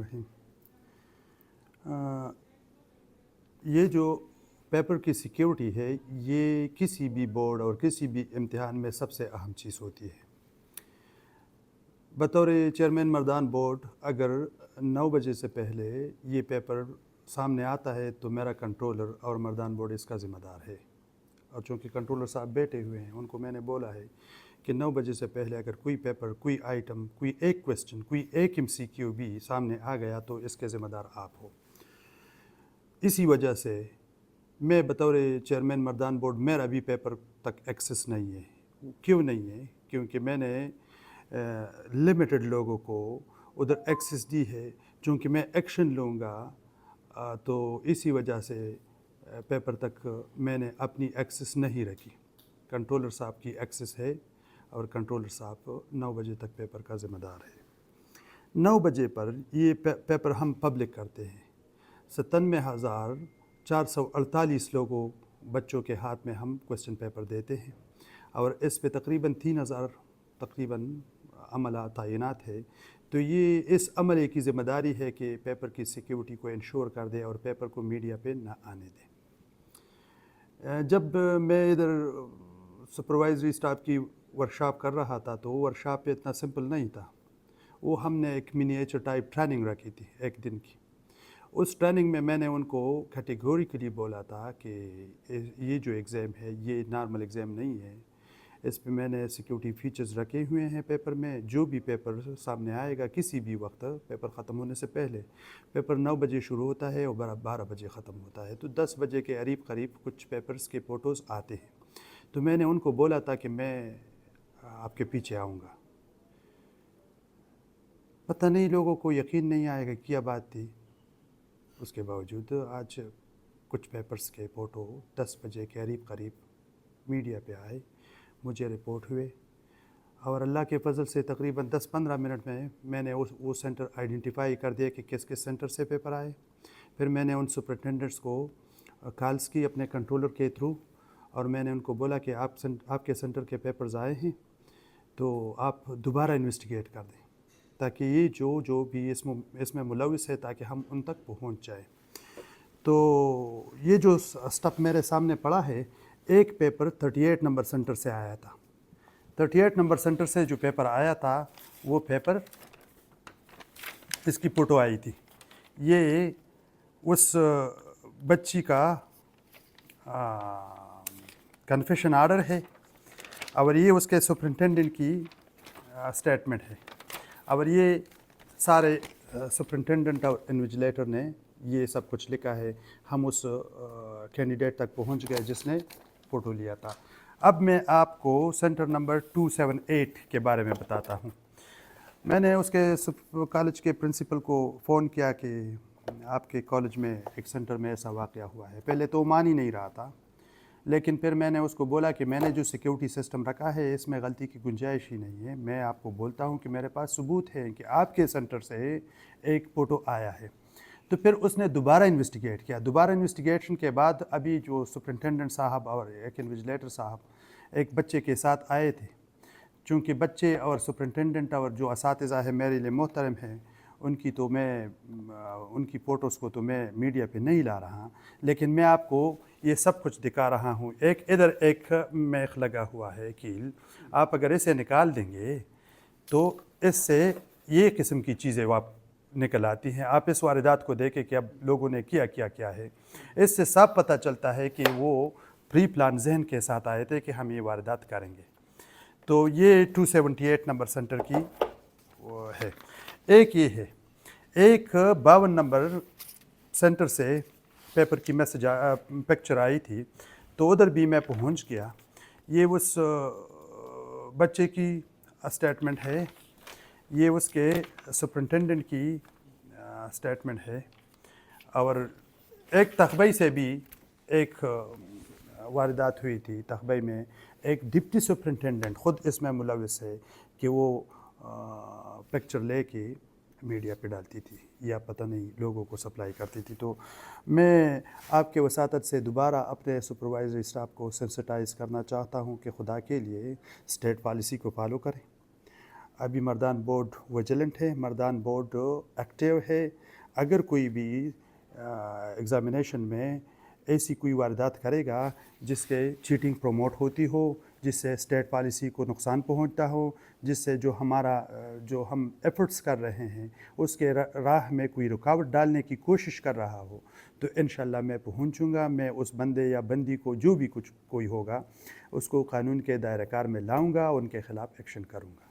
रहीम। ये जो पेपर की सिक्योरिटी है, ये किसी भी बोर्ड और किसी भी इम्तिहान में सबसे अहम चीज़ होती है। बतौर चेयरमैन मर्दान बोर्ड, अगर 9 बजे से पहले ये पेपर सामने आता है तो मेरा कंट्रोलर और मर्दान बोर्ड इसका ज़िम्मेदार है। और चूँकि कंट्रोलर साहब बैठे हुए हैं, उनको मैंने बोला है कि 9 बजे से पहले अगर कोई पेपर, कोई आइटम, कोई एक क्वेश्चन, कोई एक MCQ भी सामने आ गया तो इसके ज़िम्मेदार आप हो। इसी वजह से मैं बतौर चेयरमैन मर्दान बोर्ड, मेरा भी पेपर तक एक्सेस नहीं है। क्यों नहीं है? क्योंकि मैंने लिमिटेड लोगों को उधर एक्सेस दी है। चूँकि मैं एक्शन लूँगा तो इसी वजह से पेपर तक मैंने अपनी एक्सेस नहीं रखी। कंट्रोलर साहब की एक्सेस है और कंट्रोलर साहब 9 बजे तक पेपर का ज़िम्मेदार है। 9 बजे पर ये पेपर हम पब्लिक करते हैं। 97,448 लोगों बच्चों के हाथ में हम क्वेश्चन पेपर देते हैं और इस पे तकरीबन 3,000 तकरीबन अमला तैनात है। तो ये इस अमले की ज़िम्मेदारी है कि पेपर की सिक्योरिटी को इंश्योर कर दे और पेपर को मीडिया पे ना आने दे। जब मैं इधर सुपरवाइजरी स्टाफ की वर्कशॉप कर रहा था तो वर्कशॉप इतना सिंपल नहीं था। वो हमने एक मिनिएचर टाइप ट्रेनिंग रखी थी एक दिन की। उस ट्रेनिंग में मैंने उनको कैटेगोरिकली बोला था कि ये जो एग्ज़ाम है ये नॉर्मल एग्ज़ाम नहीं है। इस पे मैंने सिक्योरिटी फीचर्स रखे हुए हैं पेपर में। जो भी पेपर सामने आएगा किसी भी वक्त, पेपर ख़त्म होने से पहले, पेपर 9 बजे शुरू होता है और 12 बजे ख़त्म होता है, तो 10 बजे के करीब कुछ पेपर्स के फ़ोटोज़ आते हैं। तो मैंने उनको बोला था कि मैं आपके पीछे आऊँगा। पता नहीं लोगों को यकीन नहीं आएगा क्या बात थी। उसके बावजूद आज कुछ पेपर्स के फ़ोटो 10 बजे के करीब मीडिया पे आए, मुझे रिपोर्ट हुए और अल्लाह के फजल से तकरीबन 10-15 मिनट में मैंने वो सेंटर आइडेंटिफाई कर दिया कि किस किस सेंटर से पेपर आए। फिर मैंने उन सुपरिटेंडेंट्स को कॉल्स की अपने कंट्रोलर के थ्रू और मैंने उनको बोला कि आपके सेंटर के पेपर्स आए हैं तो आप दोबारा इन्वेस्टिगेट कर दें ताकि ये जो भी इसमें मुलविस है ताकि हम उन तक पहुंच जाए। तो ये जो स्टफ मेरे सामने पड़ा है, एक पेपर 38 नंबर सेंटर से आया था। 38 नंबर सेंटर से जो पेपर आया था वो पेपर, इसकी फ़ोटो आई थी। ये उस बच्ची का कन्फेशन आर्डर है और ये उसके सुपरिटेंडेंट की स्टेटमेंट है और ये सारे सुपरिटेंडेंट और इन्विजिलेटर ने ये सब कुछ लिखा है। हम उस कैंडिडेट तक पहुंच गए जिसने फ़ोटो लिया था। अब मैं आपको सेंटर नंबर 278 के बारे में बताता हूं। मैंने उसके कॉलेज के प्रिंसिपल को फ़ोन किया कि आपके कॉलेज में एक सेंटर में ऐसा वाक़या हुआ है। पहले तो मान ही नहीं रहा था, लेकिन फिर मैंने उसको बोला कि मैंने जो सिक्योरिटी सिस्टम रखा है इसमें गलती की गुंजाइश ही नहीं है। मैं आपको बोलता हूं कि मेरे पास सबूत है कि आपके सेंटर से एक फ़ोटो आया है। तो फिर उसने दोबारा इन्वेस्टिगेट किया। दोबारा इन्वेस्टिगेशन के बाद अभी जो सुपरिटेंडेंट साहब और एक इन्विजिलेटर साहब एक बच्चे के साथ आए थे। चूँकि बच्चे और सुपरिटेंडेंट और जो असातिज़ा है मेरे लिए मोहतरम हैं, उनकी फ़ोटोज़ को तो मैं मीडिया पे नहीं ला रहा, लेकिन मैं आपको ये सब कुछ दिखा रहा हूँ। एक इधर एक मैख लगा हुआ है कील, आप अगर इसे निकाल देंगे तो इससे ये किस्म की चीज़ें निकल आती हैं। आप इस वारदात को देखें कि अब लोगों ने क्या है। इससे साफ पता चलता है कि वो प्री प्लान जहन के साथ आए थे कि हम ये वारदात करेंगे। तो ये 278 नंबर सेंटर की वो है। एक ये है, एक 52 नंबर सेंटर से पेपर की पिक्चर आई थी, तो उधर भी मैं पहुंच गया। ये उस बच्चे की स्टेटमेंट है, ये उसके सुपरिटेंडेंट की स्टेटमेंट है और एक तखबई से भी एक वारदात हुई थी। तखबई में एक डिप्टी सुपरिटेंडेंट ख़ुद इसमें मुलविस है कि वो पिक्चर लेके मीडिया पे डालती थी या पता नहीं लोगों को सप्लाई करती थी। तो मैं आपके वसातत से दोबारा अपने सुपरवाइजरी स्टाफ को सेंसिटाइज़ करना चाहता हूँ कि खुदा के लिए स्टेट पॉलिसी को फॉलो करें। ابھی مردان بورڈ ویجیلنٹ ہے، مردان بورڈ ایکٹیو ہے. اگر کوئی بھی ایگزامینیشن میں ایسی کوئی واردات کرے گا جس کے چیٹنگ پروموٹ ہوتی ہو، جس سے اسٹیٹ پالیسی کو نقصان پہنچتا ہو، جس سے جو ہم ایفرٹس کر رہے ہیں اس کے راہ میں کوئی رکاوٹ ڈالنے کی کوشش کر رہا ہو، تو انشاءاللہ میں پہنچوں گا. میں اس بندے یا بندی کو جو بھی کوئی ہوگا اس کو قانون کے دائرہ کار میں لاؤں گا، ان کے خلاف ایکشن کروں گا.